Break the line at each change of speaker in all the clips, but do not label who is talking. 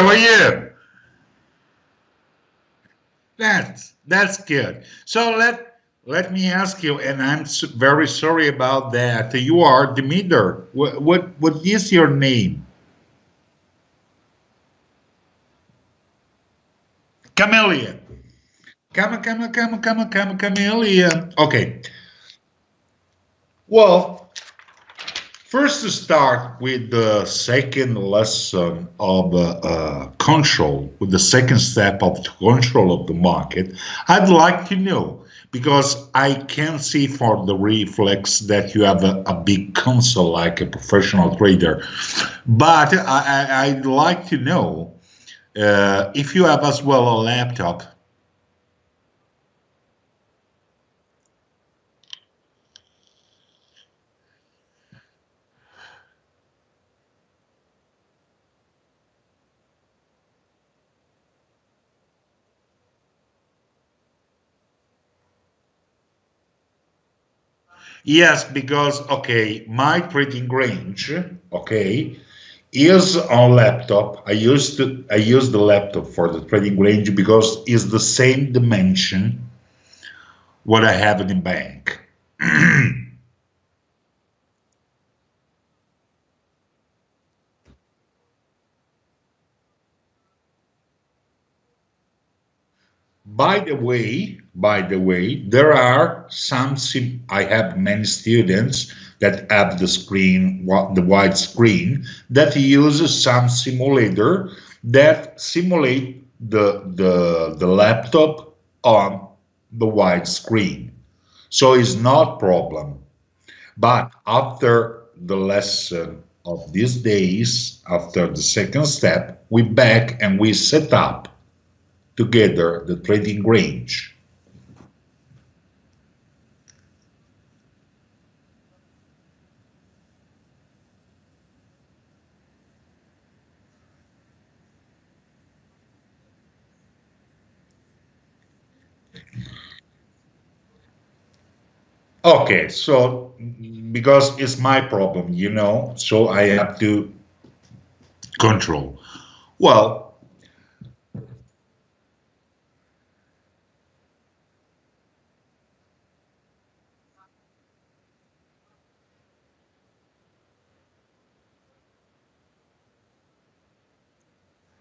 How are you? That's good. So let me ask you, and I'm very sorry about that. You are Demeter. What is your name? Chameleon. Chameleon. Okay. Well, first to start with the second lesson of control, with the second step of control of the market, I'd like to know because I can see for the reflex that you have a big console like a professional trader, but I'd like to know if you have as well a laptop. Yes, because okay, my trading range, okay, is on laptop. I use the laptop for the trading range because it's the same dimension what I have in the bank. By the way, there are some I have many students that have the screen, the wide screen, that uses some simulator that simulate the laptop on the wide screen. So it's not problem. But after the lesson of these days, after the second step, we back and we set up together the trading range. Okay, so because it's my problem, so I have to control. Well,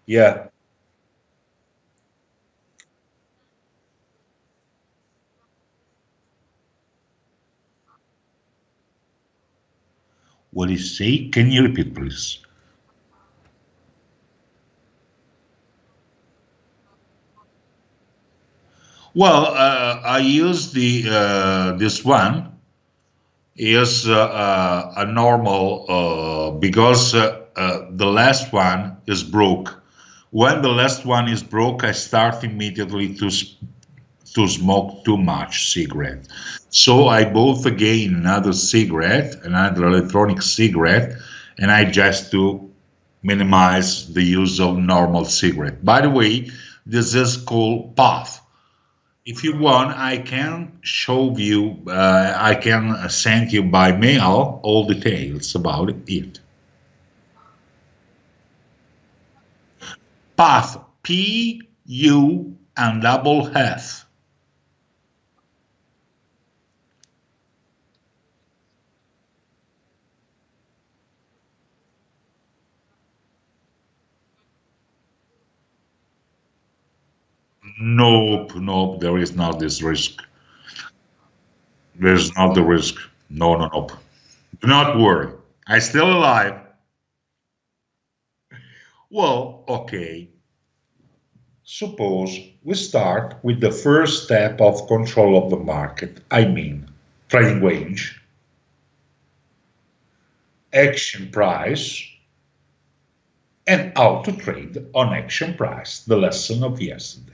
yeah, what you say? Can you repeat, please? Well, I use the this one is a normal because the last one is broke. When the last one is broke, I start immediately to smoke too much cigarette. So I bought again another cigarette, another electronic cigarette, and I just to minimize the use of normal cigarette. By the way, this is called Puff. If you want, I can show you, I can send you by mail all details about it. Puff, P-U and double F. Nope, nope, there is not this risk. There's not the risk. No, no, nope. Do not worry. I still alive. Well, okay. Suppose we start with the first step of control of the market. I mean, trading range, action price, and how to trade on action price, the lesson of yesterday.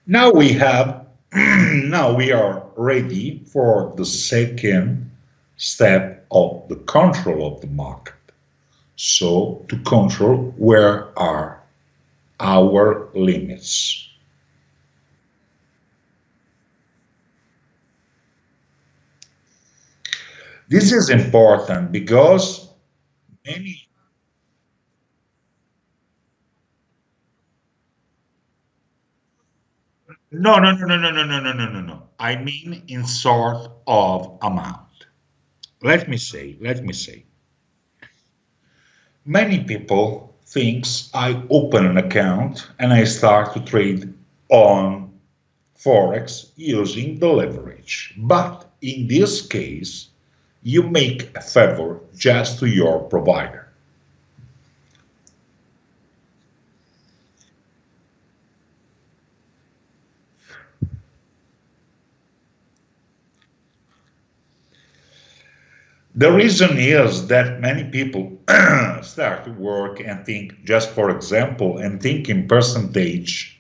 Now we have, now we are ready for the second step of the control of the market. So to control where are our limits. This is important because many. No, no, no, no, no, no, no, no, no, no, no. I mean in sort of amount. Let me say. Many people thinks I open an account and I start to trade on Forex using the leverage. But in this case, you make a favor just to your provider. The reason is that many people start to work and think, just for example, and think in percentage.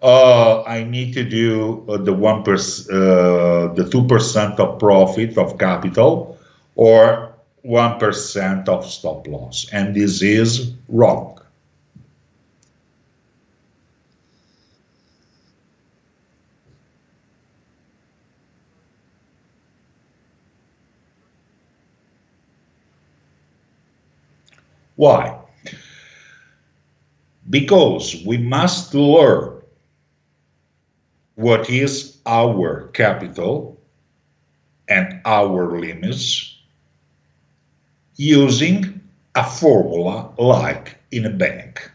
I need to do the 1%, the 2% of profit of capital, or 1% of stop loss, and this is wrong. Why? Because we must learn what is our capital and our limits using a formula like in a bank.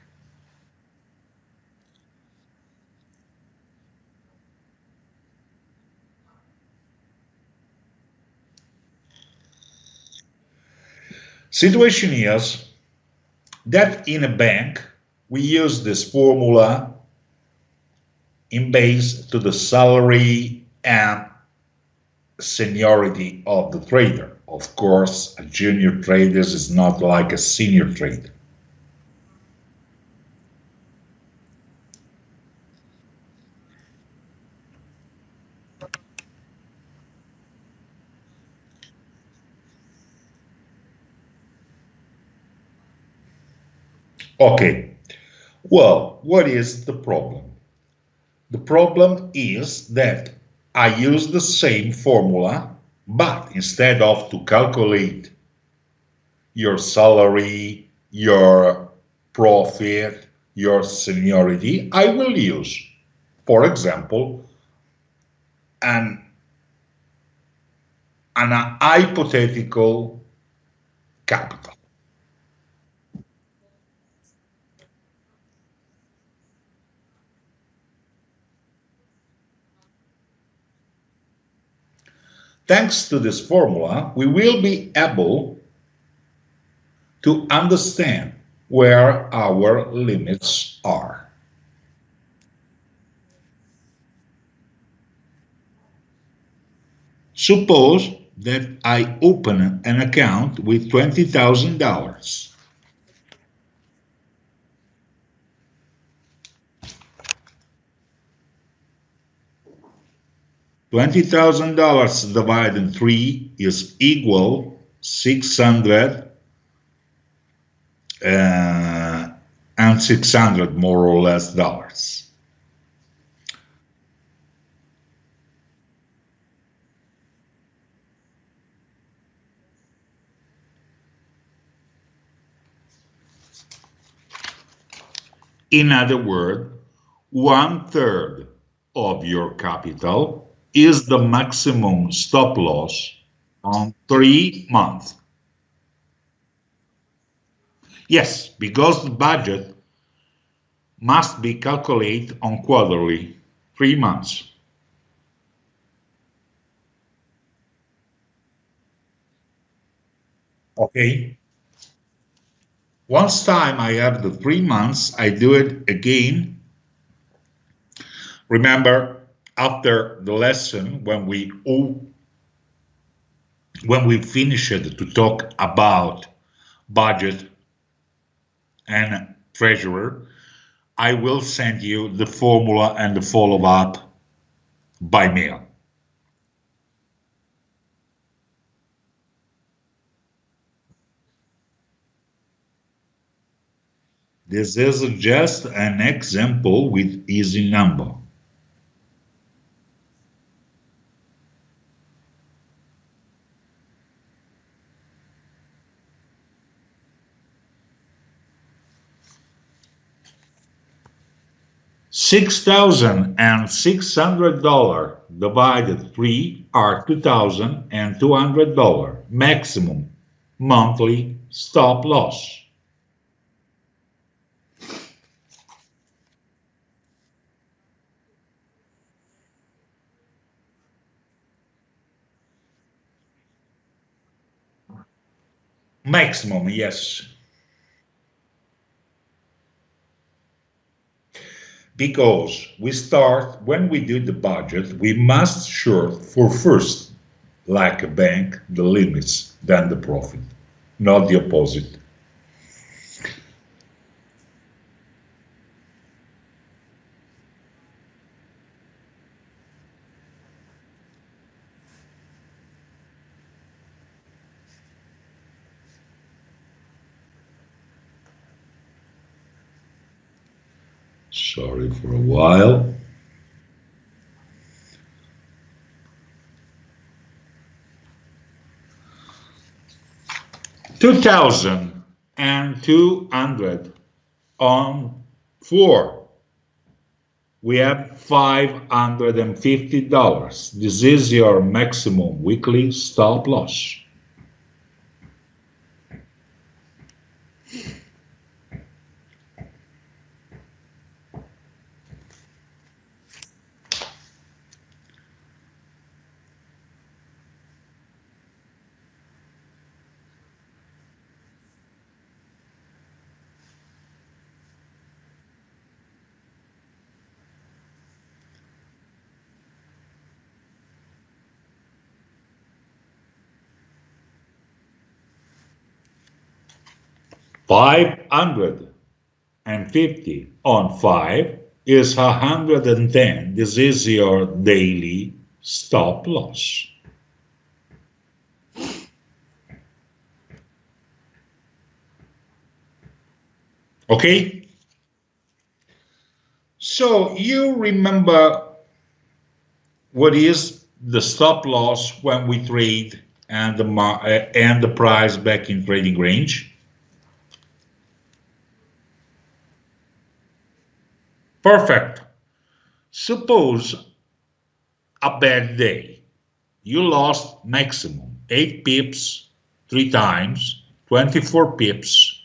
Situation is that in a bank we use this formula in base to the salary and seniority of the trader. Of course, a junior trader is not like a senior trader. Okay, well, what is the problem? The problem is that I use the same formula, but instead of to calculate your salary, your profit, your seniority, I will use, for example, an an hypothetical capital. Thanks to this formula, we will be able to understand where our limits are. Suppose that I open an account with $20,000. $20,000 divided in 3 is equal 600 and 600 more or less dollars. In other words, one third of your capital is the maximum stop loss on 3 months. Yes, because the budget must be calculated on quarterly, 3 months. Okay. Once time I have the 3 months, I do it again. Remember, after the lesson, when we finished to talk about budget and treasurer, I will send you the formula and the follow-up by mail. This is just an example with easy number. $6,600 divided 3 are $2,200 maximum monthly stop loss. Maximum, yes. Because when we do the budget, we must sure for first, like a bank, the limits, then the profit, not the opposite. Sorry for a while. $2,200 on 4. We have $550. This is your maximum weekly stop loss. $550 on 5 is 110. This is your daily stop loss. Okay? So you remember what is the stop loss when we trade and the price back in trading range? Perfect. Suppose a bad day. You lost maximum 8 pips 3 times, 24 pips.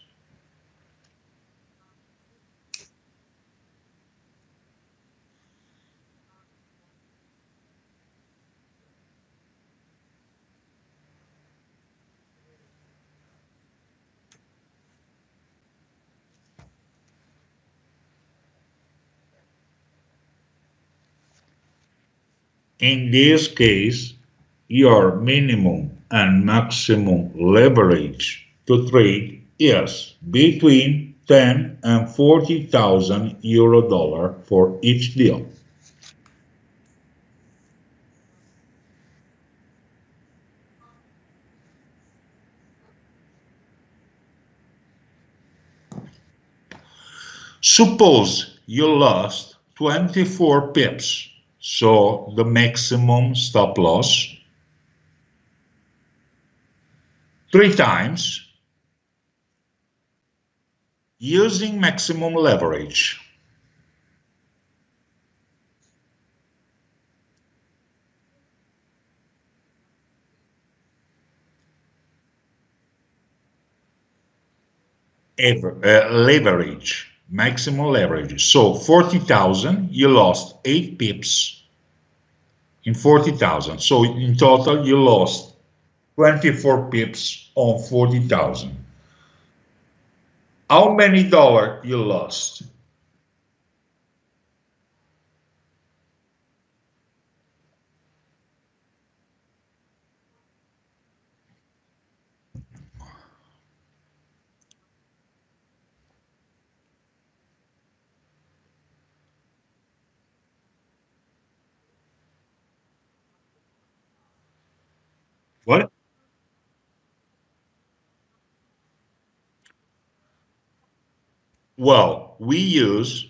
In this case, your minimum and maximum leverage to trade is between 10 and 40,000 euro dollar for each deal. Suppose you lost 24 pips, so the maximum stop loss 3 times using maximum leverage. Leverage, maximum leverage. So 40,000, you lost 8 pips in 40,000. So in total, you lost 24 pips on 40,000. How many dollars you lost? What? Well, we use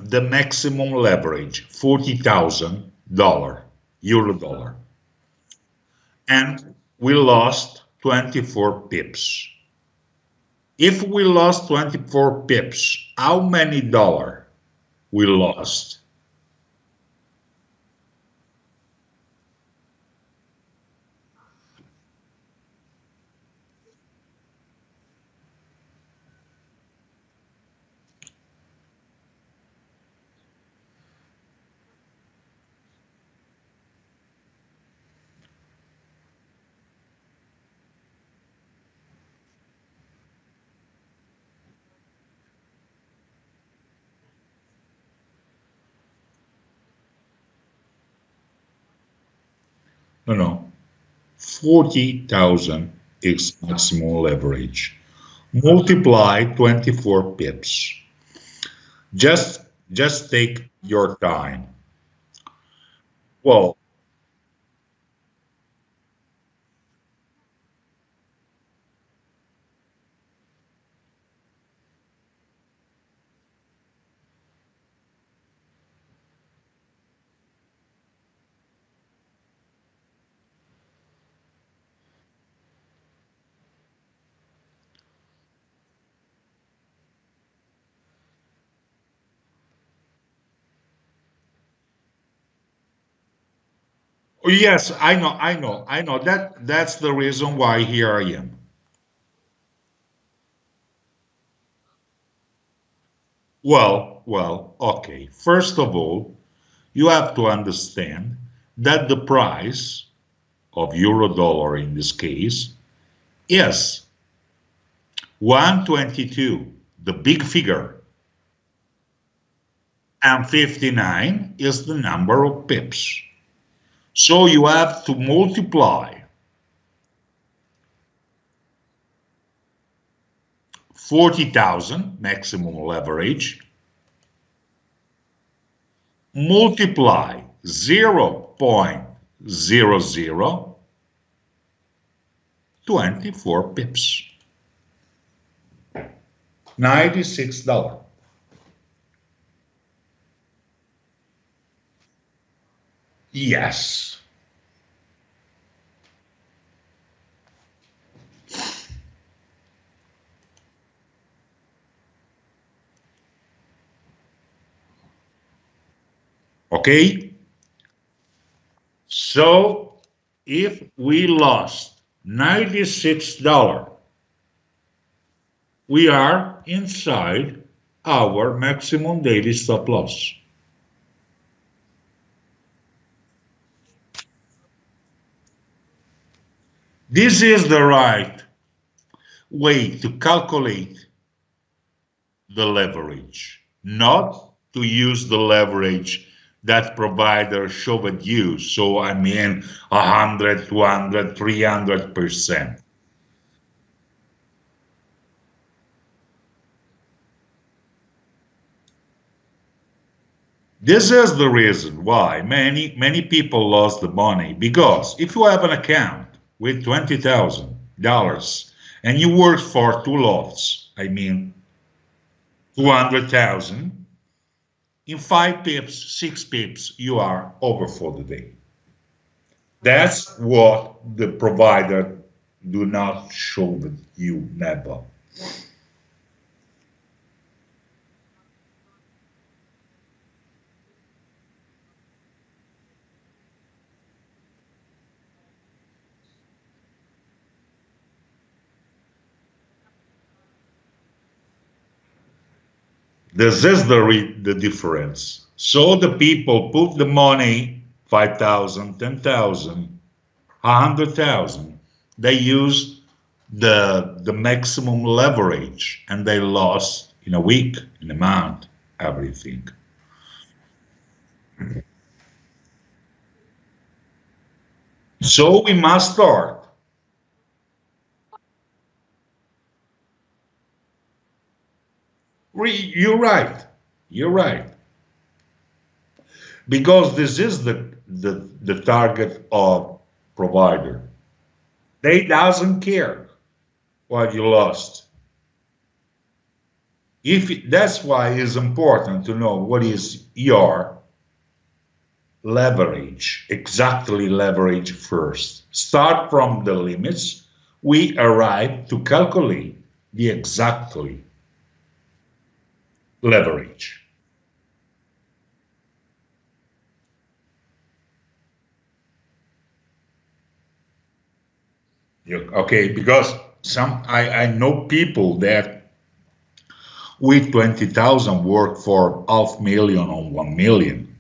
the maximum leverage, $40,000, euro dollar. And we lost 24 pips. If we lost 24 pips, how many dollar we lost. No, no. 40,000 is maximum leverage. Multiply 24 pips. Just just take your time. Well, oh, yes, I know. That's the reason why here I am. Well, okay. First of all, you have to understand that the price of euro dollar in this case is 122, the big figure, and 59 is the number of pips. So you have to multiply 40,000 maximum leverage, multiply 0.0024 pips, $96. Yes. Okay. So if we lost $96, we are inside our maximum daily stop loss. This is the right way to calculate the leverage, not to use the leverage that provider showed you. So I mean 100, 200, 300%. This is the reason why many people lost the money, because if you have an account with $20,000 and you work for two lots, I mean 200,000, in 5 pips, 6 pips, you are over for the day. That's what the provider do not show you, never. This is the difference. So the people put the money, 5,000, 10,000, 100,000. They use the maximum leverage and they lost in a week, in a month, everything. So we must start. You're right. You're right. Because this is the target of provider. They doesn't care what you lost. If that's why it's important to know what is your leverage, exactly leverage first. Start from the limits. We arrive to calculate the exactly leverage. Okay, because I know people that with 20,000 work for half million on 1 million.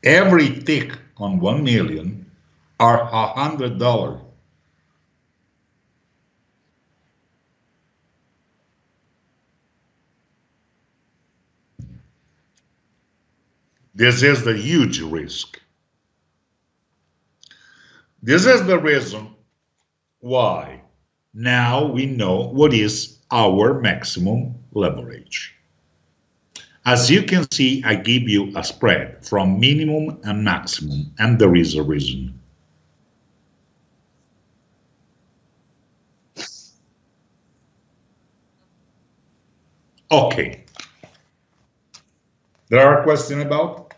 Every tick on 1 million are $100. This is the huge risk. This is the reason why now we know what is our maximum leverage. As you can see, I give you a spread from minimum and maximum, and there is a reason. Okay, there are questions about?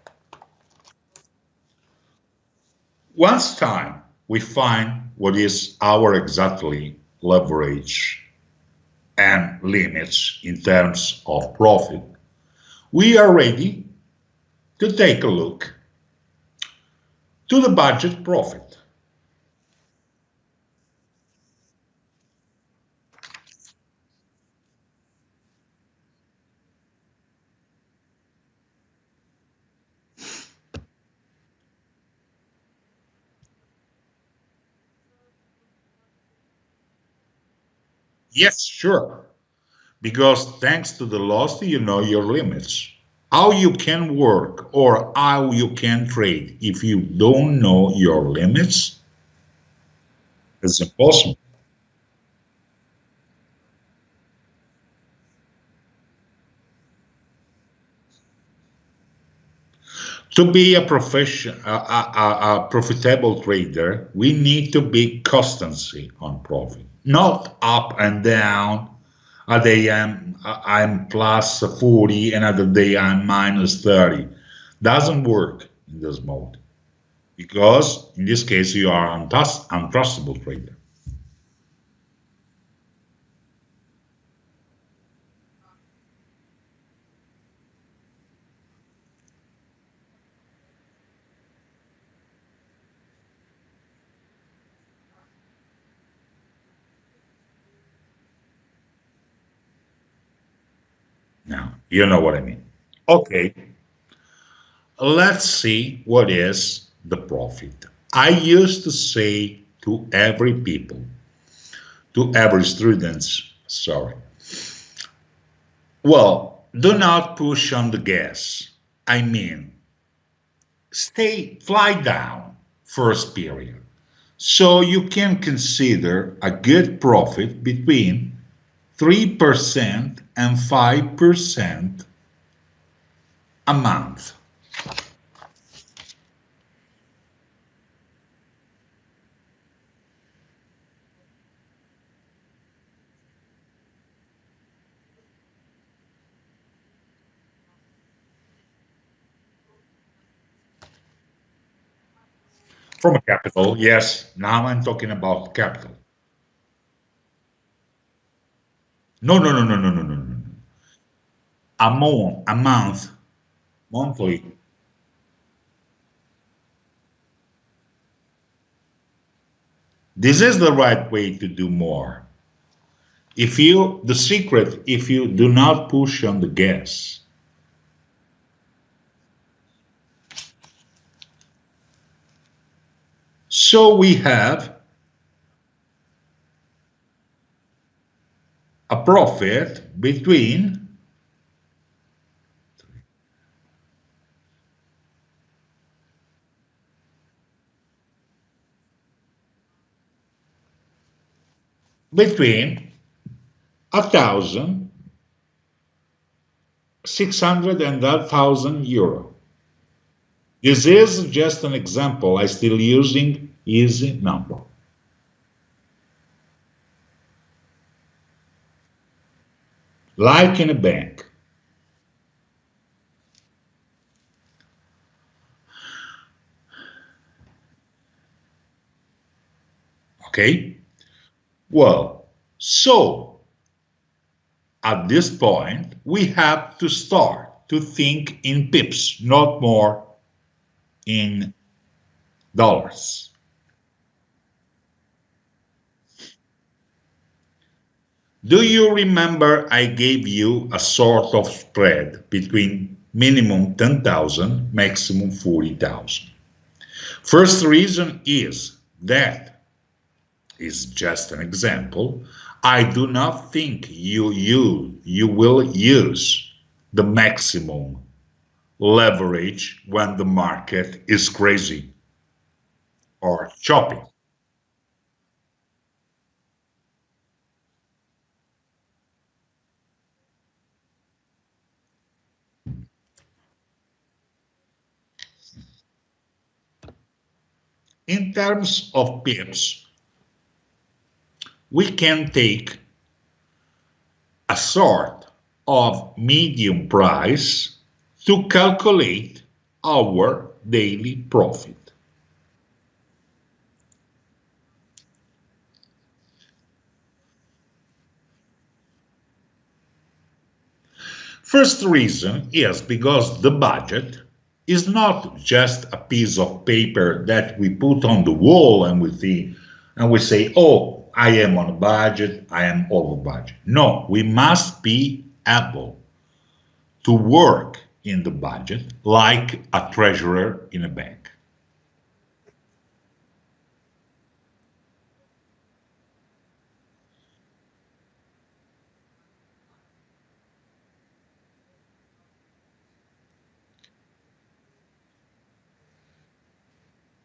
Once time we find what is our exactly leverage and limits in terms of profit, we are ready to take a look to the budget profit. Yes, sure. Because thanks to the loss, you know your limits. How you can work or how you can trade if you don't know your limits is impossible. To be a a profitable trader, we need to be constancy on profit, not up and down. A day I'm plus 40, another day I'm minus 30. Doesn't work in this mode because in this case you are untrustable trader. Now you know what I mean. Okay, let's see what is the profit. I used to say to every people, to every students, sorry, well, do not push on the gas. I mean, fly down first period. So you can consider a good profit between 3% and 5% a month. From a capital, yes. Now I'm talking about capital. No, no, no, no, no, no, no, no. A month, monthly. This is the right way to do more. The secret, if you do not push on the gas. So we have a profit between 1,600 and 1,000 euro. This is just an example. I still using easy number. Like in a bank. Okay? Well, so at this point, we have to start to think in pips, not more in dollars. Do you remember I gave you a sort of spread between minimum 10,000, maximum 40,000? First reason is that is just an example. I do not think you will use the maximum leverage when the market is crazy or choppy. In terms of pips, we can take a sort of medium price to calculate our daily profit. First reason is because the budget is not just a piece of paper that we put on the wall and we say, oh, I am on a budget, I am over budget. No, we must be able to work in the budget like a treasurer in a bank.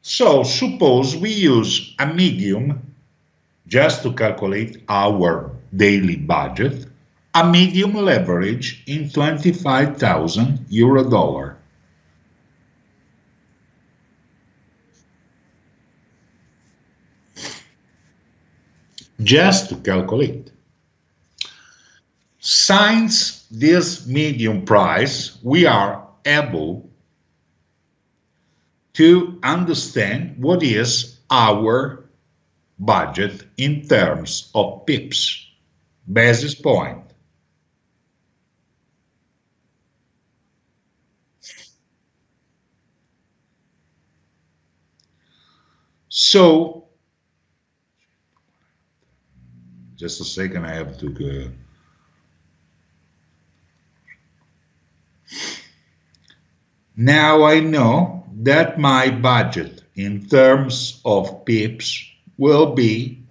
So suppose we use a medium just to calculate our daily budget, a medium leverage in 25,000 euro dollar. Just to calculate. Since this medium price, we are able to understand what is our budget in terms of pips, basis point. So, just a second, I have to go. Now I know that my budget in terms of pips will be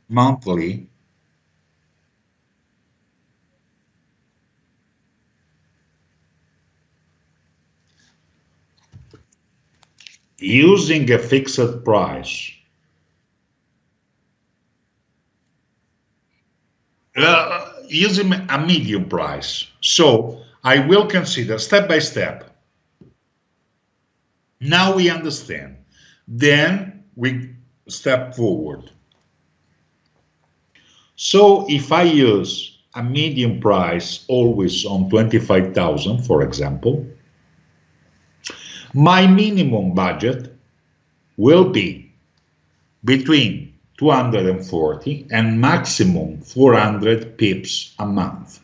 monthly using a fixed price. Using a medium price. So I will consider step by step. Now we understand. Then we step forward. So if I use a medium price always on 25,000, for example, my minimum budget will be between 240 and maximum 400 pips a month.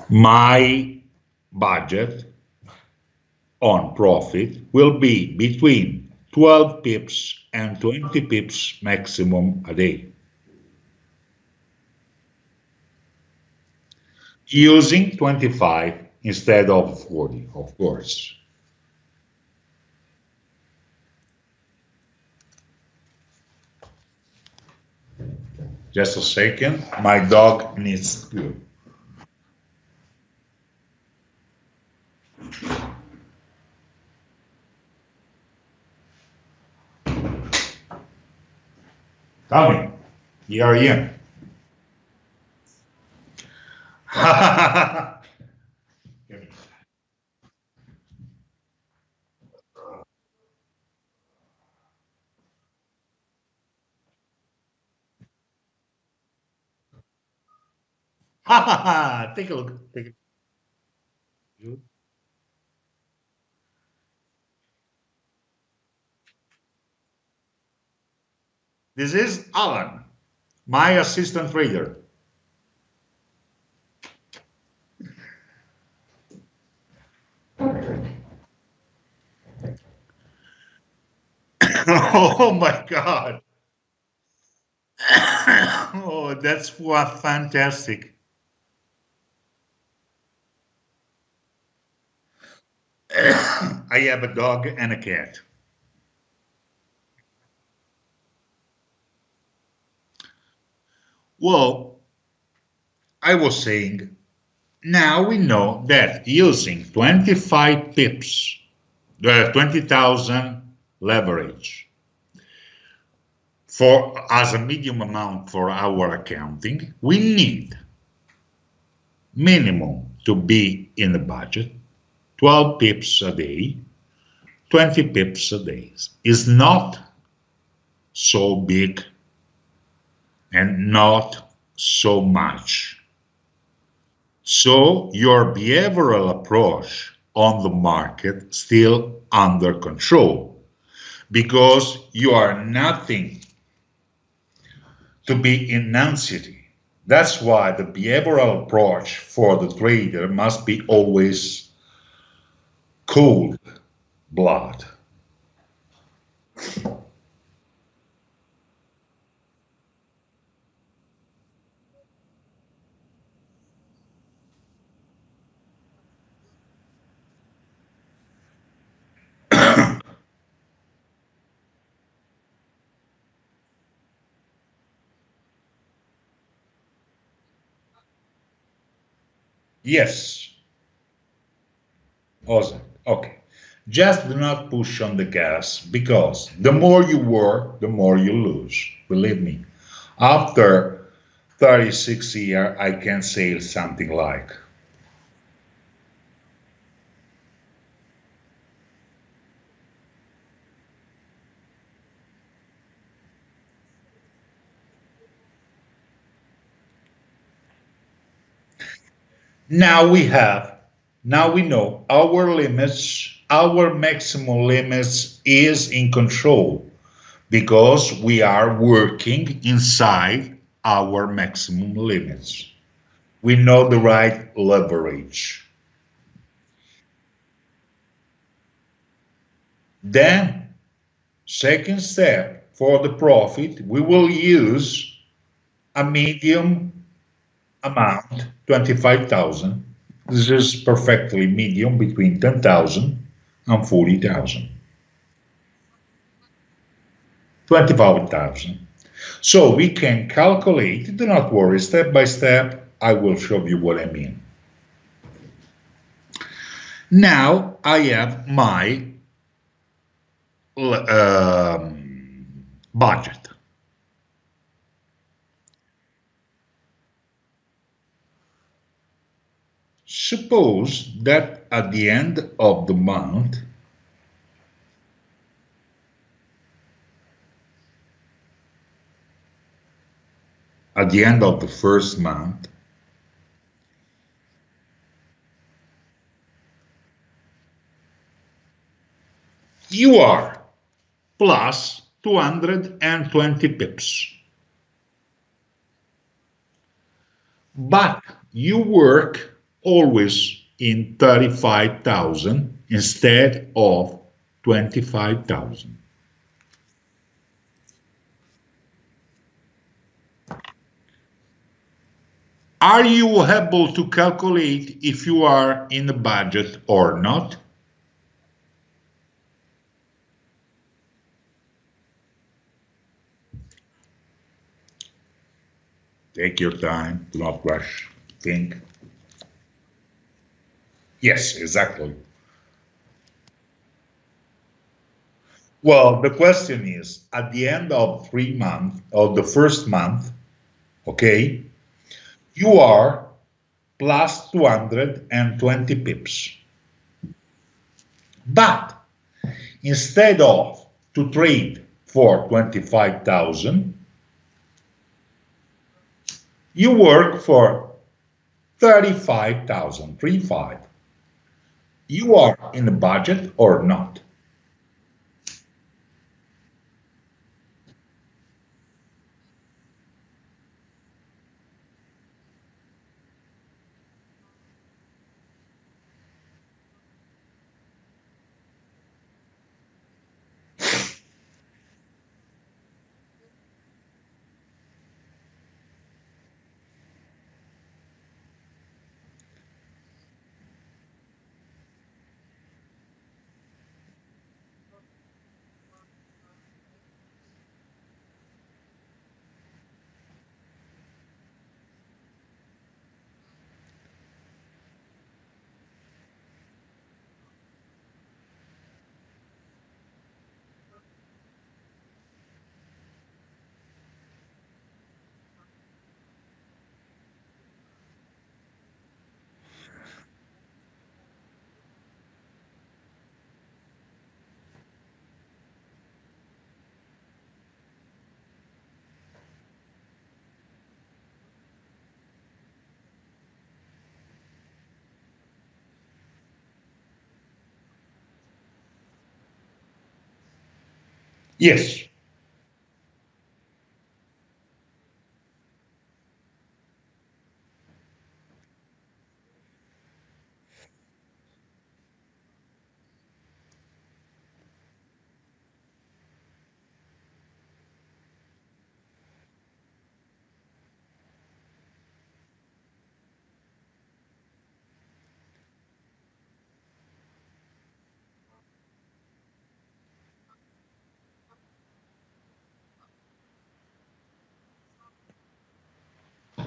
My budget on profit will be between 12 pips and 20 pips maximum a day, using 25 instead of 40, of course. Just a second, my dog needs to. Tommy, here I am. Take a look. Take a look. This is Alan, my assistant trader. Oh my God. Oh, that's what fantastic. I have a dog and a cat. Well, I was saying, now we know that using 25 pips, 20,000 leverage for as a medium amount for our accounting, we need minimum to be in the budget 12 pips a day, 20 pips a day. Is not so big and not so much. So your behavioral approach on the market still under control because you are nothing to be in anxiety. That's why the behavioral approach for the trader must be always cold blood. Yes, awesome. Okay. Just do not push on the gas because the more you work, the more you lose. Believe me. After 36 years, I can say something like, now we have, now we know our limits, our maximum limits is in control because we are working inside our maximum limits. We know the right leverage. Then, second step for the profit, we will use a medium amount, 25,000. This is perfectly medium between 10,000 and 40,000. 25,000. So we can calculate, do not worry, step by step, I will show you what I mean. Now I have my budget. Suppose that at the end of the month, at the end of the first month, you are plus 220 pips. But you work always in 35,000 instead of 25,000. Are you able to calculate if you are in the budget or not? Take your time, do not rush, think. Yes, exactly. Well, the question is at the end of 3 months, of the first month, okay, you are plus 220 pips. But instead of to trade for 25,000, you work for 35,000, 35. You are in the budget or not? Yes.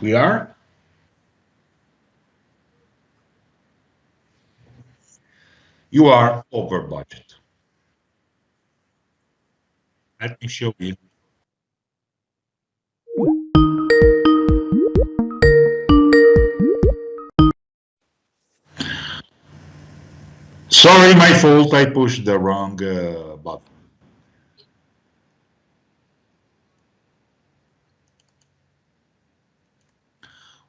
We are? You are over budget. Let me show you. Sorry, my fault. I pushed the wrong button.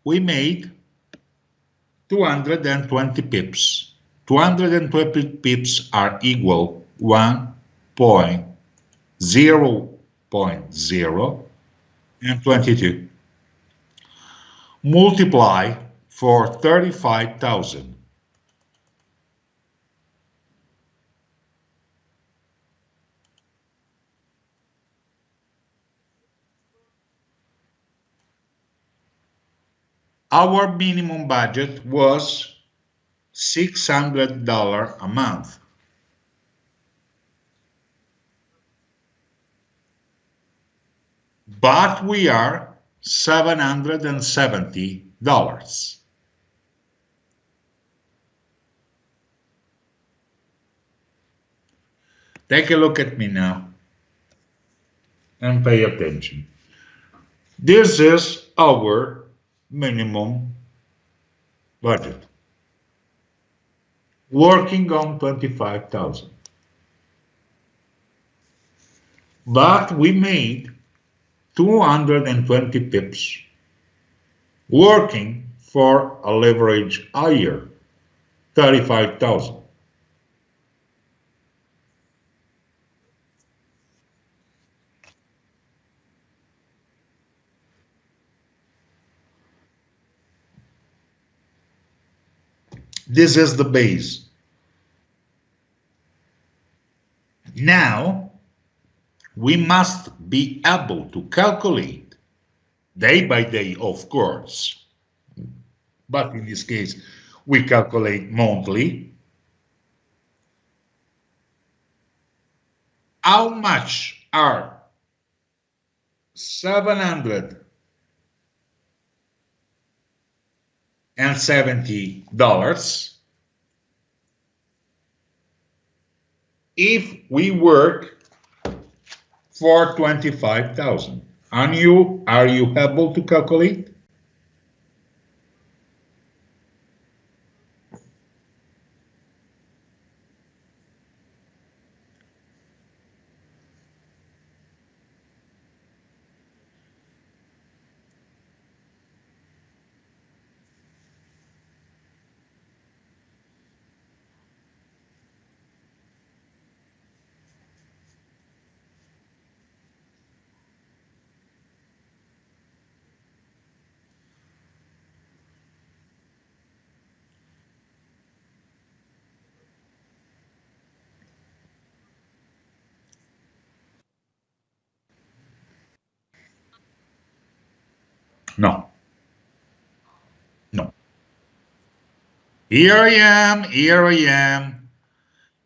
We made 220 pips. 220 pips are equal 1.0.0 and 22. Multiply for 35,000. Our minimum budget was $600 a month. But we are $770. Take a look at me now and pay attention. This is our minimum budget. Working on 25,000. But we made 220 pips working for a leverage higher, 35,000. This is the base. Now, we must be able to calculate day by day, of course, but in this case, we calculate monthly, how much are $770 if we work for 25,000. Are you able to calculate? No, no. Here I am, here I am.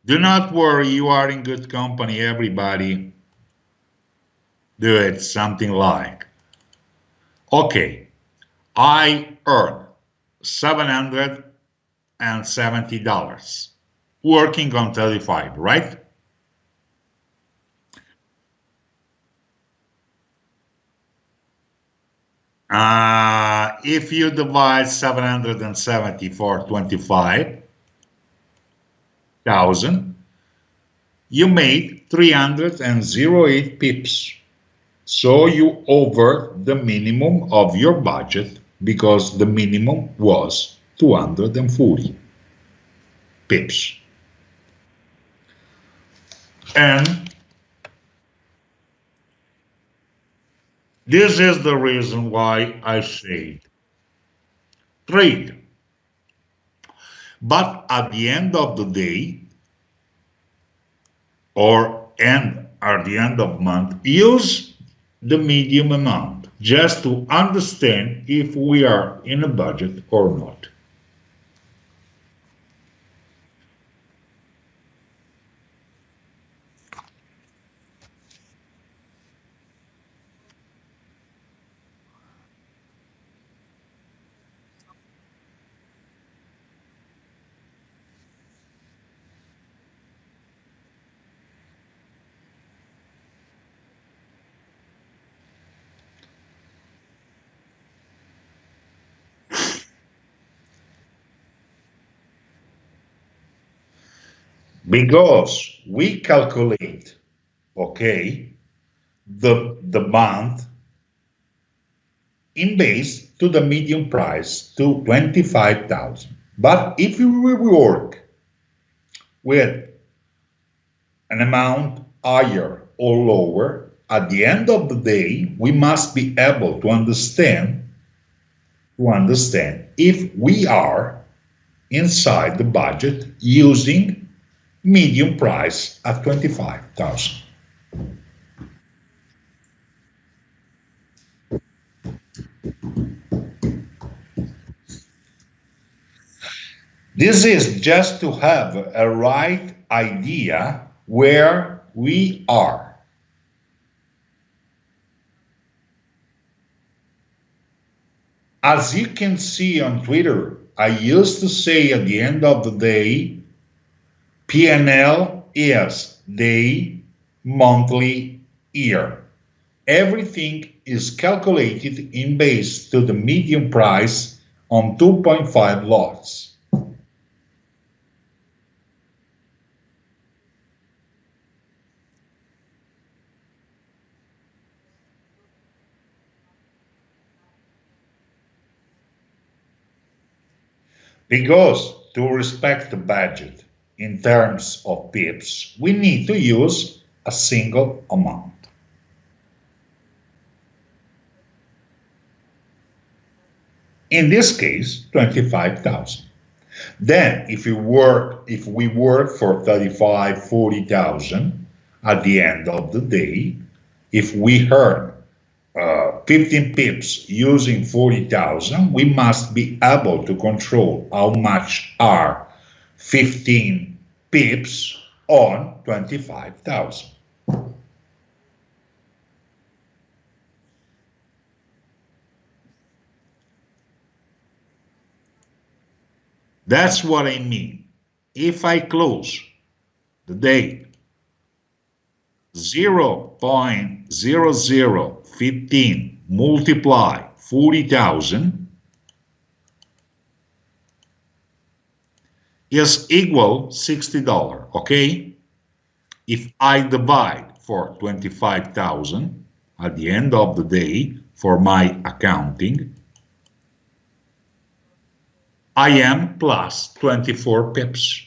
Do not worry, you are in good company, everybody. Do it something like, okay, I earn $770 working on 35, right? If you divide 770 for 25,000, you made 308 pips. So you over the minimum of your budget because the minimum was 240 pips. And This is the reason why I say trade. But at the end of the day, or end at the end of month, use the medium amount just to understand if we are in a budget or not. Because we calculate, okay, the month in base to the median price to 25,000. But if we work with an amount higher or lower, at the end of the day, we must be able to understand if we are inside the budget using medium price at 25,000. This is just to have a right idea where we are. As you can see on Twitter, I used to say at the end of the day, P&L is day, monthly, year. Everything is calculated in base to the median price on 2.5 lots. Because to respect the budget in terms of pips, we need to use a single amount. In this case, 25,000. Then if we work for 35, 40,000 at the end of the day, if we earn 15 pips using 40,000, we must be able to control how much are 15 pips on 25,000. That's what I mean. If I close the day 0.0015 multiply 40,000 is equal $60, okay? If I divide for 25,000 at the end of the day for my accounting, I am plus 24 pips.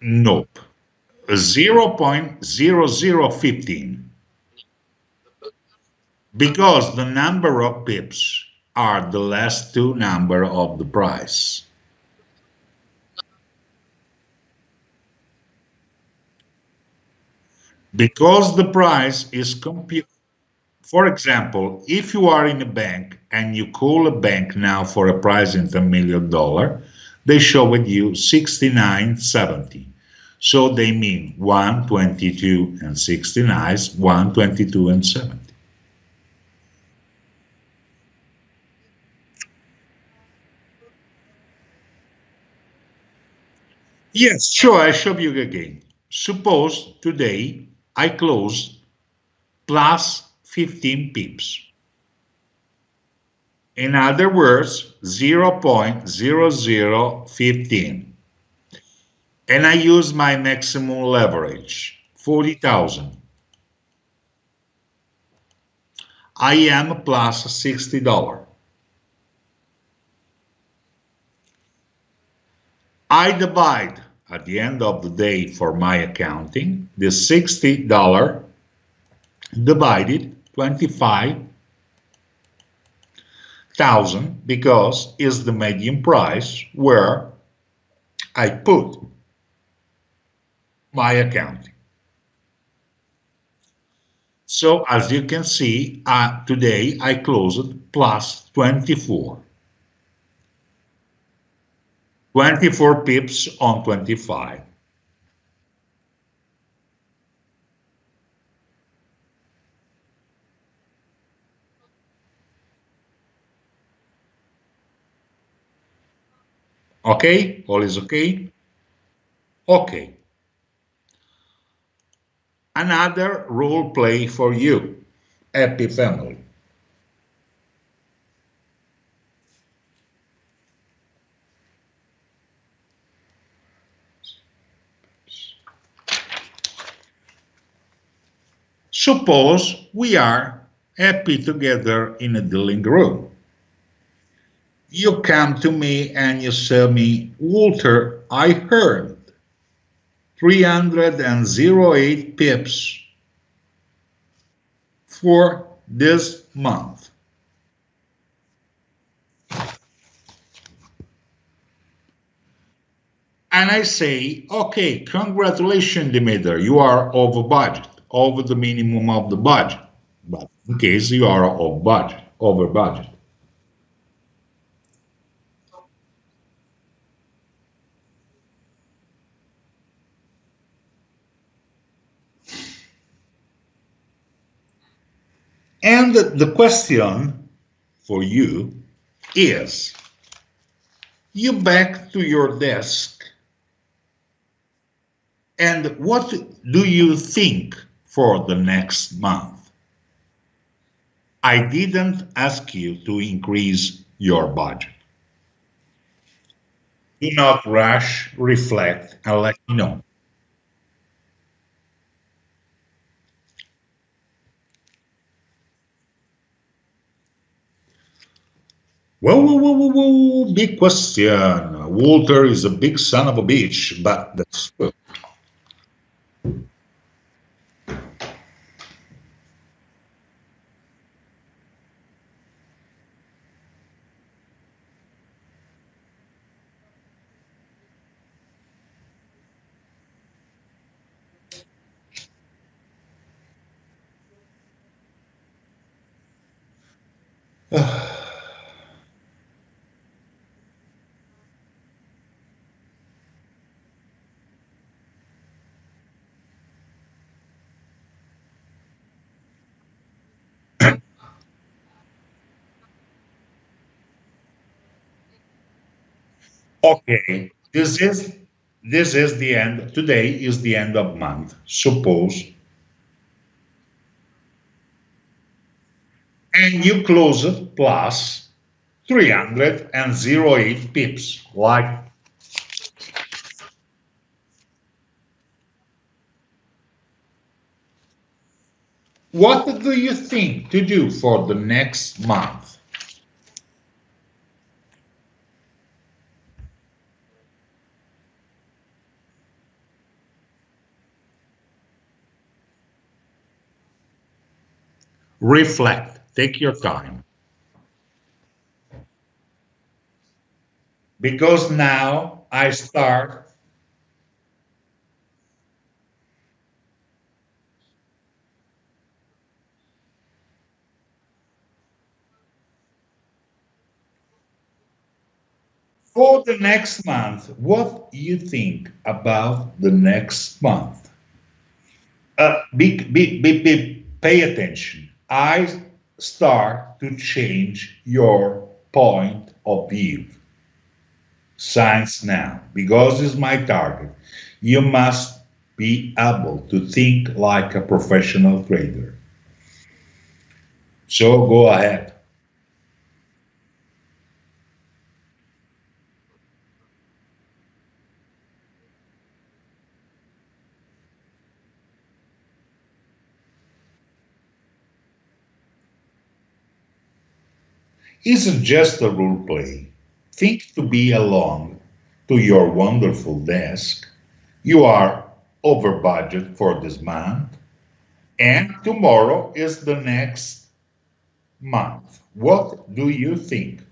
Nope. 0.0015 because the number of pips are the last two number of the price. Because the price is computed. For example, if you are in a bank and you call a bank now for a price in $1 million, they show it you 69.70. So they mean 122 and 69 is 122 and 70. Yes, sure, I show you again. Suppose today I close plus 15 pips. In other words, 0.0015. And I use my maximum leverage, 40,000. I am plus $60. I divide at the end of the day for my accounting the $60 divided 25,000 because is the median price where I put my accounting. So as you can see, today I closed plus 24. 24 pips on 25. Okay? All is okay? Okay. Another role play for you. Happy family. Suppose we are happy together in a dealing room. You come to me and you tell me, Walter, I heard 308 pips for this month. And I say, okay, congratulations, Dimitri, you are over budget, over the minimum of the budget. But in case you are over budget, over budget. And the question for you is, you back to your desk and what do you think for the next month? I didn't ask you to increase your budget. Do not rush, reflect, and let me know. Whoa, whoa, whoa, whoa, whoa, big question. Walter is a big son of a bitch, but that's true. Okay, this is the end. Today is the end of month. Suppose, and you close it plus 308 pips. Like, what do you think to do for the next month? Reflect. Take your time. Because now I start for the next month. What you think about the next month? Pay attention. I start to change your point of view. Science now, because it's my target. You must be able to think like a professional trader. So go ahead. Isn't just a role play. Think to be along to your wonderful desk. You are over budget for this month, and tomorrow is the next month. What do you think?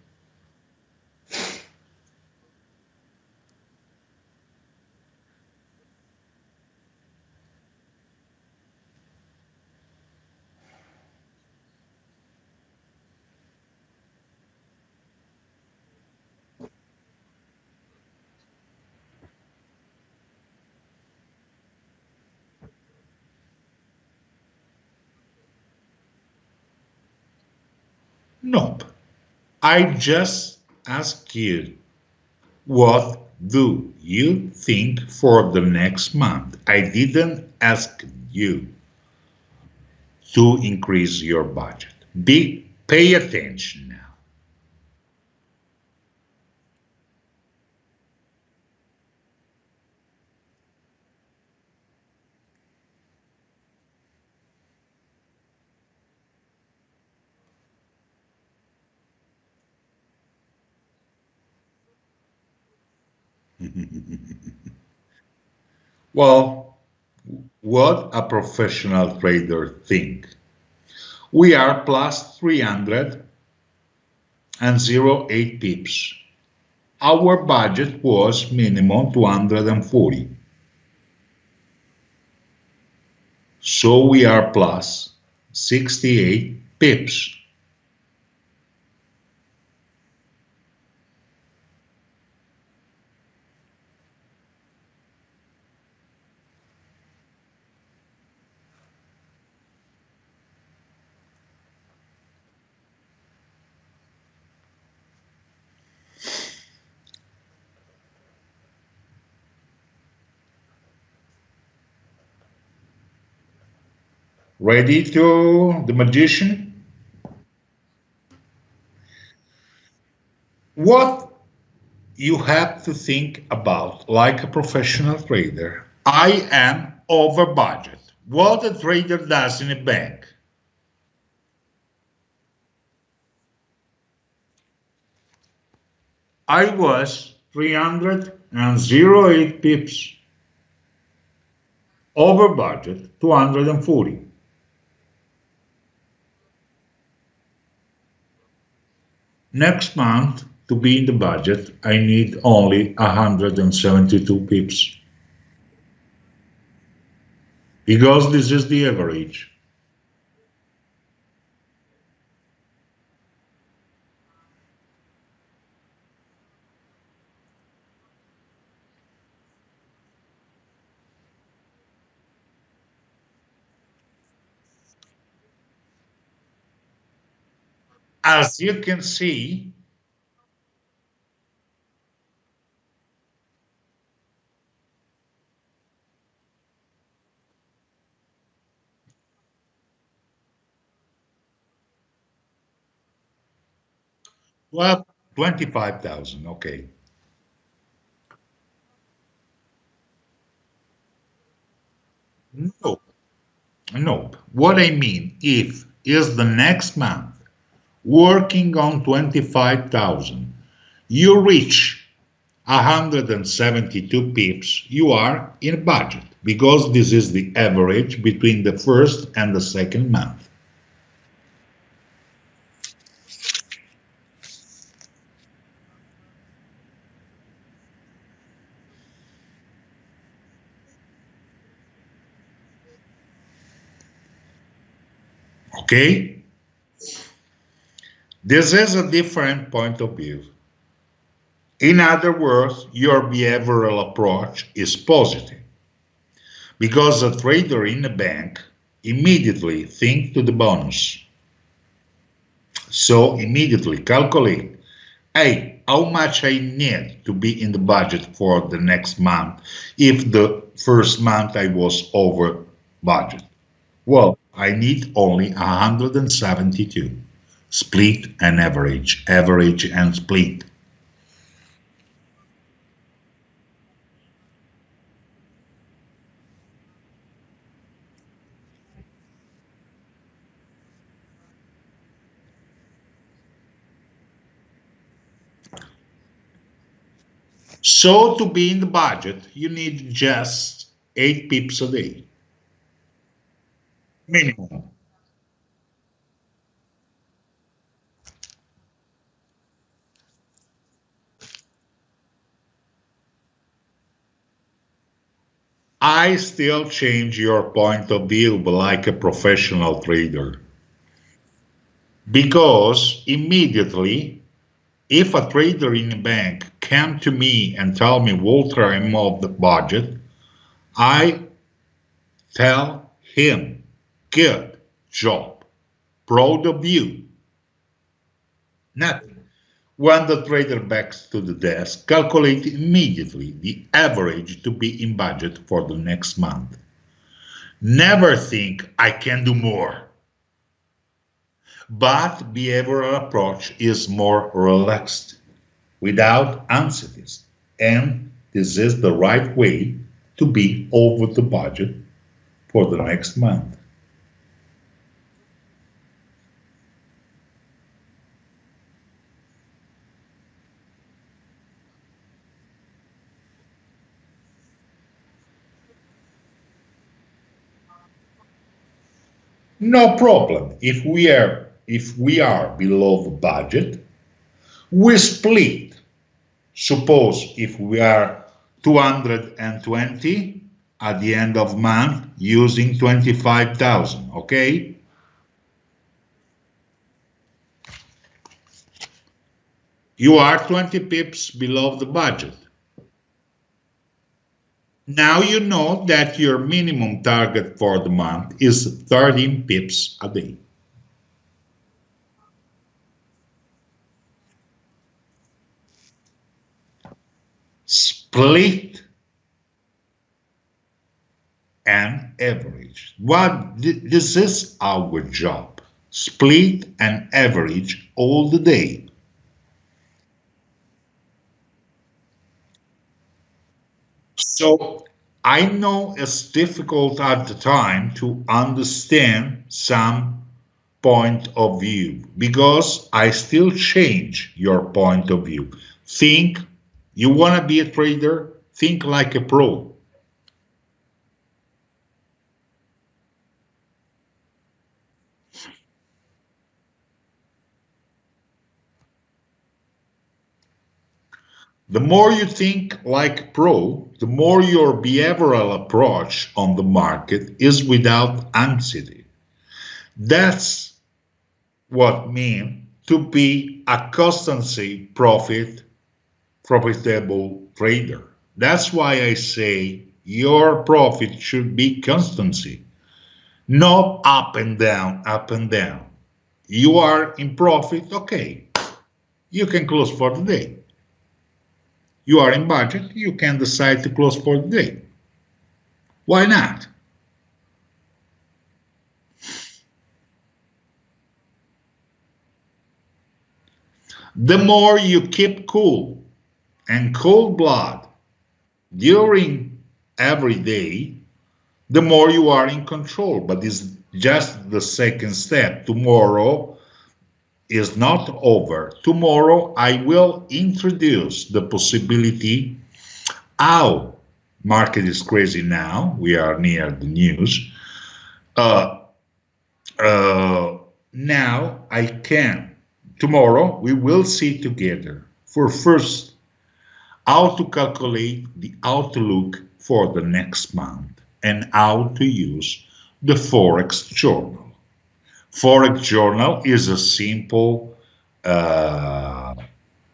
Nope. I just ask you, what do you think for the next month? I didn't ask you to increase your budget. Pay attention now. Well, what a professional trader think. We are plus 300 and 0.8 pips. Our budget was minimum 240. So we are plus 68 pips. Ready to the magician? What you have to think about like a professional trader. I am over budget. What a trader does in a bank. I was 308 pips over budget, 240. Next month, to be in the budget, I need only 172 pips because this is the average. As you can see, 25,000. Okay. No, no. What I mean, if is the next month working on 25,000, you reach 172 pips, you are in budget because this is the average between the first and the second month. Okay? This is a different point of view. In other words, your behavioral approach is positive because a trader in a bank immediately think to the bonus. So immediately calculate, hey, how much I need to be in the budget for the next month if the first month I was over budget. Well, I need only 172. Split and average and split. So to be in the budget, you need just 8 pips a day. Minimum. I still change your point of view like a professional trader. Because immediately, if a trader in a bank came to me and tell me, Walter, I'm off the budget, I tell him, good job, proud of you. Nothing. When the trader backs to the desk, calculate immediately the average to be in budget for the next month. Never think I can do more. But behavioral approach is more relaxed, without anxieties, and this is the right way to be over the budget for the next month. No problem. If we are below the budget, we split. Suppose if we are 220 at the end of month using 25,000, okay? You are 20 pips below the budget. Now you know that your minimum target for the month is 13 pips a day. Split and average. This is our job. Split and average all the day. So I know it's difficult at the time to understand some point of view because I still change your point of view. Think you want to be a trader, think like a pro. The more you think like pro, the more your behavioral approach on the market is without anxiety. That's what means to be a constancy profitable trader. That's why I say your profit should be constancy, not up and down, up and down. You are in profit, okay, you can close for the day. You are in budget, you can decide to close for the day. Why not? The more you keep cool and cold blood during every day, the more you are in control. But it's just the second step. Tomorrow is not over. Tomorrow I will introduce the possibility how market is crazy now. We are near the news. Uh, now I can. Tomorrow we will see together for first how to calculate the outlook for the next month and how to use the Forex journal. Forex journal is a simple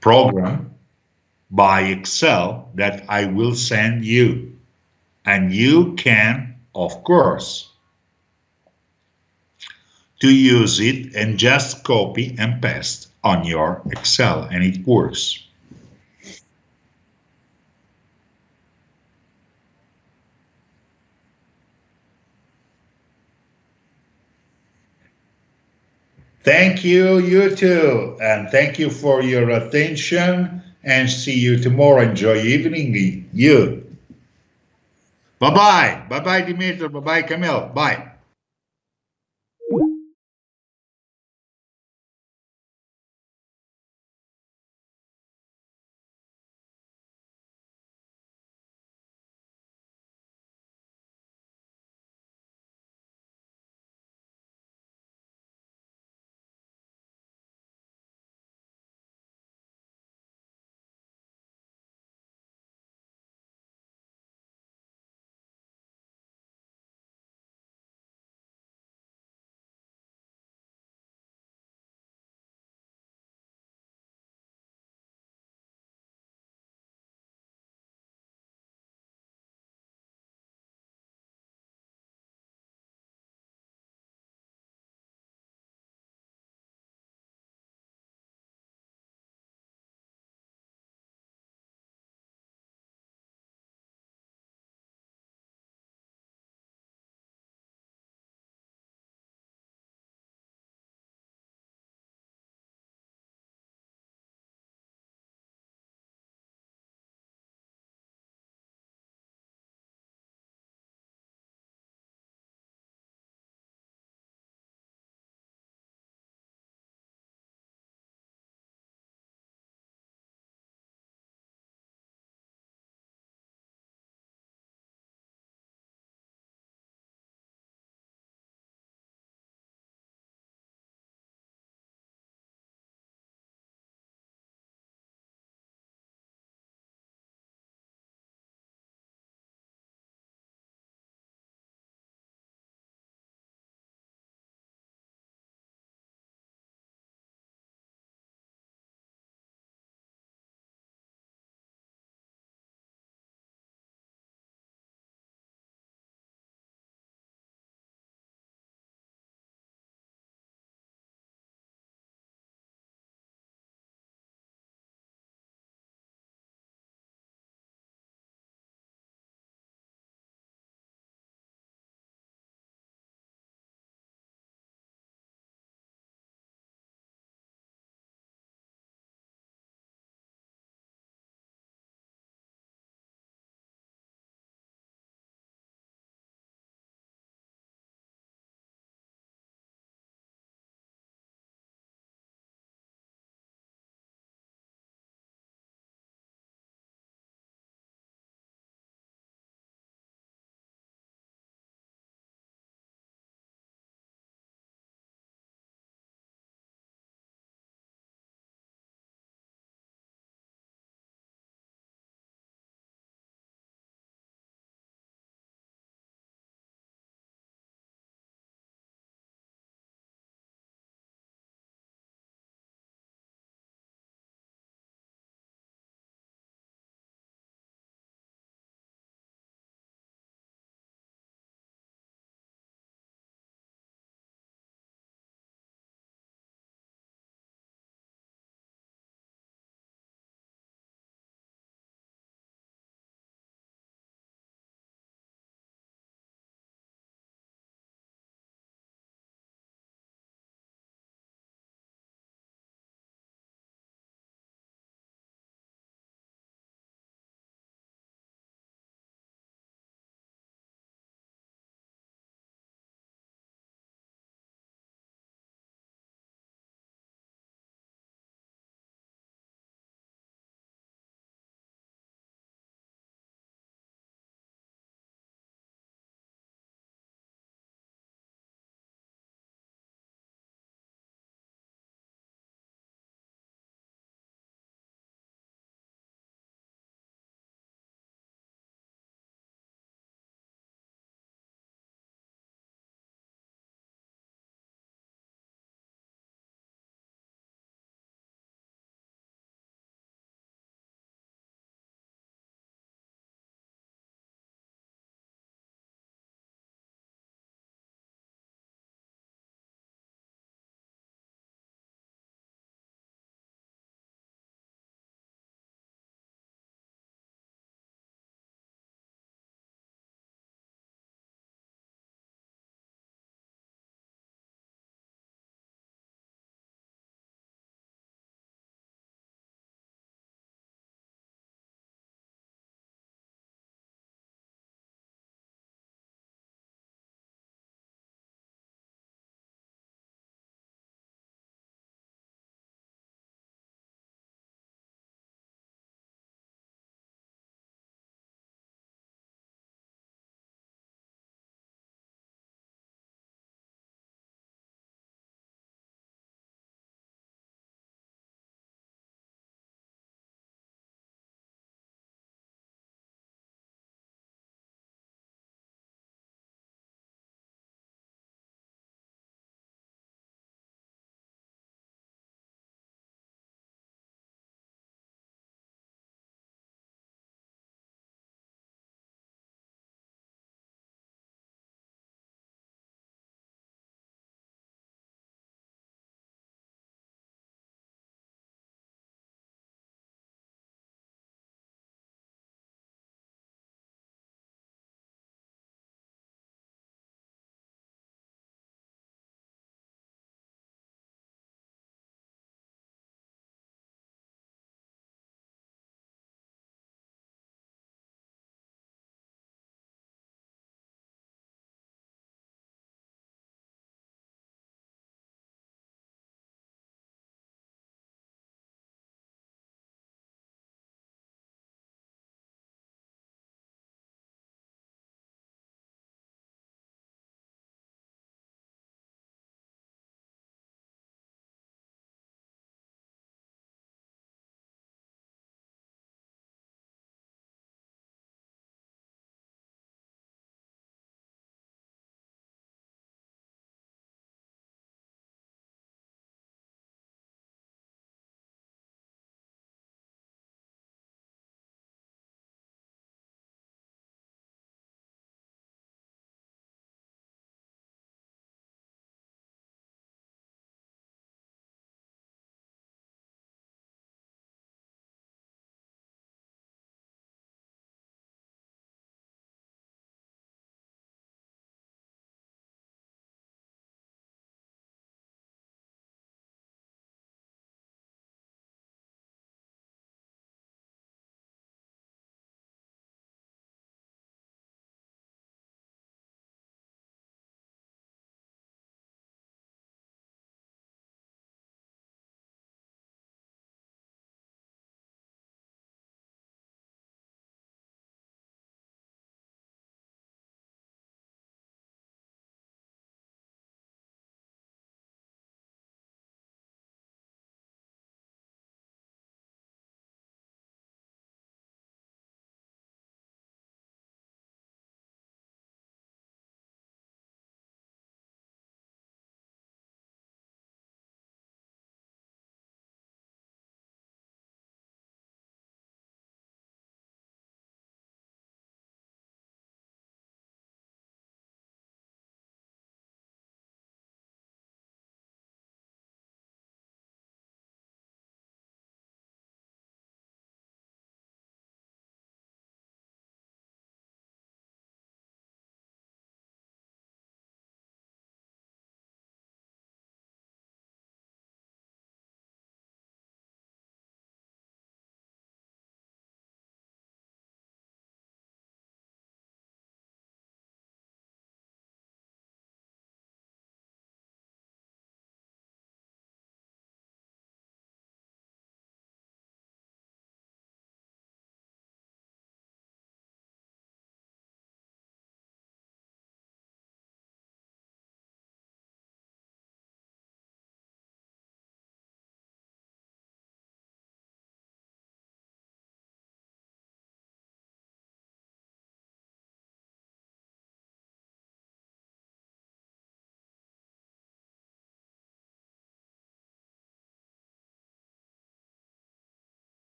program by Excel that I will send you, and you can, of course, to use it and just copy and paste on your Excel, and it works. Thank you, you too, and thank you for your attention, and see you tomorrow. Enjoy evening, you. Bye-bye. Bye-bye, Dimitri. Bye-bye, Camille. Bye.